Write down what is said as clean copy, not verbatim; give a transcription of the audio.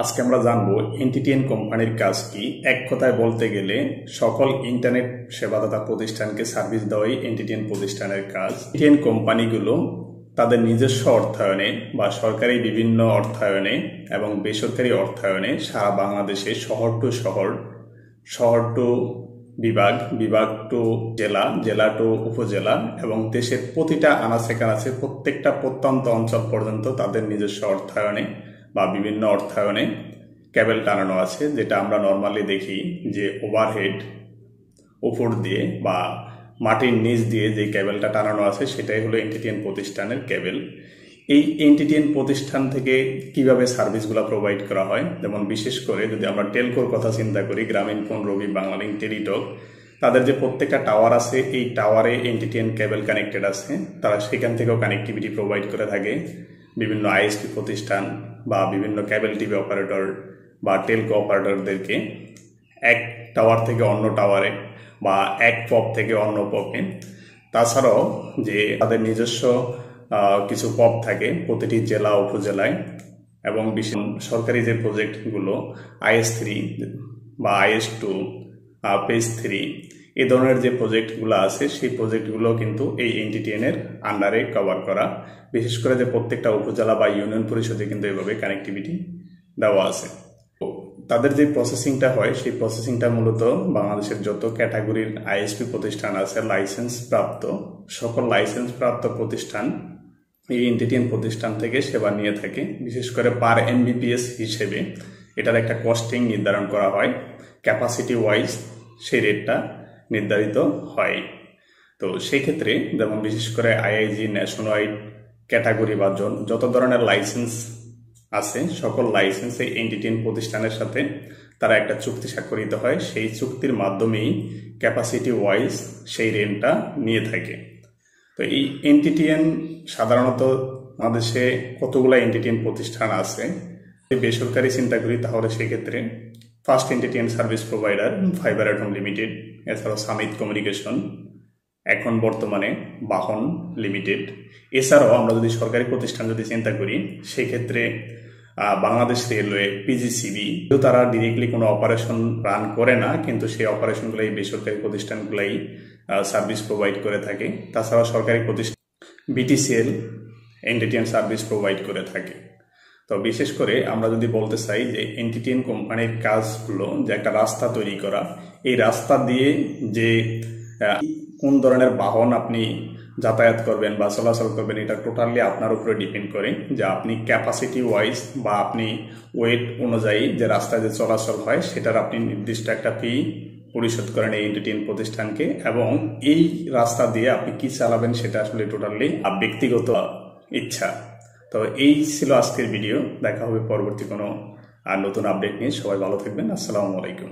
আজকে আমরা জানবো এনটিটিএন কোম্পানির কাজ কি। এক কথায় বলতে গেলে সকল ইন্টারনেট সেবাদাতা প্রতিষ্ঠানকে সার্ভিস দেওয়াই এনটিটিএন প্রতিষ্ঠানের কাজ। এনটিটিএন কোম্পানিগুলো তাদের নিজস্ব অর্থায়নে বা সরকারি বিভিন্ন অর্থায়নে এবং বেসরকারি অর্থায়নে সারা বাংলাদেশে শহর টু শহর, শহর টু বিভাগ, বিভাগ টু জেলা, জেলা টু উপজেলা এবং দেশের প্রতিটা আনাচে কানাচে প্রত্যেকটা প্রত্যন্ত অঞ্চল পর্যন্ত তাদের নিজস্ব অর্থায়নে বা বিভিন্ন অর্থায়নে কেবল টানানো আছে, যেটা আমরা নর্মালি দেখি যে ওভারহেড উপর দিয়ে বা মাটির নিচ দিয়ে যে কেবলটা টানানো আছে সেটাই হলো এনটিটিএন প্রতিষ্ঠানের কেবল। এই এনটিটিএন প্রতিষ্ঠান থেকে কিভাবে সার্ভিসগুলো প্রোভাইড করা হয়, যেমন বিশেষ করে যদি আমরা টেলকোর কথা চিন্তা করি, গ্রামীণফোন, রবি, বাংলালিংক, টেলিটক, তাদের যে প্রত্যেকটা টাওয়ার আছে এই টাওয়ারে এনটিটিএন কেবল কানেক্টেড আছে, তারা সেখান থেকেও কানেক্টিভিটি প্রোভাইড করে থাকে বিভিন্ন আইএসপি প্রতিষ্ঠান বা বিভিন্ন কেবল টিভি অপারেটর বা টেলকো অপারেটরদেরকে এক টাওয়ার থেকে অন্য টাওয়ারে বা এক পপ থেকে অন্য পপে। তাছাড়াও যে তাদের নিজস্ব কিছু পপ থাকে প্রতিটি জেলা উপজেলায় এবং বিশেষ সরকারি যে প্রজেক্টগুলো IS3 বা IS2, পেজ3 এই ধরনের যে প্রজেক্টগুলো আছে সেই প্রজেক্টগুলো কিন্তু এই এনটিটিএন এর আন্ডারে কভার করা। বিশেষ করে যে প্রত্যেকটা উপজেলা বা ইউনিয়ন পরিষদে কিন্তু এভাবে কানেক্টিভিটি দেওয়া আছে। তাদের যে প্রসেসিংটা হয় সেই প্রসেসিংটা মূলত বাংলাদেশের যত ক্যাটাগরির আইএসপি প্রতিষ্ঠান আছে, লাইসেন্স প্রাপ্ত সকল লাইসেন্স প্রাপ্ত প্রতিষ্ঠান এই এনটিটিএন প্রতিষ্ঠান থেকে সেবা নিয়ে থাকে। বিশেষ করে পার এমবিপিএস হিসেবে এটার একটা কস্টিং নির্ধারণ করা হয়, ক্যাপাসিটি ওয়াইজ সেই রেটটা নির্ধারিত হয়। তো সেই ক্ষেত্রে যেমন বিশেষ করে আইআইজি, ন্যাশনাল ক্যাটাগরি বা যত ধরনের লাইসেন্স আছে সকল লাইসেন্স এই এনটিটিএন প্রতিষ্ঠানের সাথে তারা একটা চুক্তি স্বাক্ষরিত হয়, সেই চুক্তির মাধ্যমেই ক্যাপাসিটি ওয়াইজ সেই রেন্টটা নিয়ে থাকে। তো এই এনটিটিএন সাধারণত বাংলাদেশে কতগুলো এনটিটিএন প্রতিষ্ঠান আছে, বেসরকারি চিন্তা করি তাহলে সেক্ষেত্রে first NTTN service provider fibre at home limited, এছাড়াও সামিত কমিউনিকেশন, এখন বর্তমানে বাহন লিমিটেড। এছাড়াও আমরা যদি সরকারি প্রতিষ্ঠান যদি চিন্তা করি সেক্ষেত্রে বাংলাদেশ রেলওয়ে, পিজিসিবি, তারা ডিরেক্টলি কোনো অপারেশন রান করে না, কিন্তু সেই অপারেশনগুলো এই বেসরকারি প্রতিষ্ঠানগুলাই সার্ভিস প্রোভাইড করে থাকে। তাছাড়া সরকারি প্রতিষ্ঠান বিটিসিএল এনটিটিএন সার্ভিস প্রোভাইড করে থাকে। তো বিশেষ করে আমরা যদি বলতে চাই যে এনটিটিএন কোম্পানির কাজ হলো যে একটা রাস্তা তৈরি করা, এই রাস্তা দিয়ে যে কোন ধরনের বাহন আপনি যাতায়াত করবেন বা চলাচল করবেন এটা টোটালি আপনার উপরে ডিপেন্ড করে, যে আপনি ক্যাপাসিটি ওয়াইজ বা আপনি ওয়েট অনুযায়ী যে রাস্তায় যে চলাচল হয় সেটার আপনি নির্দিষ্ট একটা ফি পরিশোধ করেন এই এনটিটিএন প্রতিষ্ঠানকে, এবং এই রাস্তা দিয়ে আপনি কি চালাবেন সেটা আসলে টোটালি ব্যক্তিগত ইচ্ছা। তো এই ছিল আজকের ভিডিও, দেখা হবে পরবর্তী কোনো নতুন আপডেট নিয়ে। সবাই ভালো থাকবেন, আসসালামু আলাইকুম।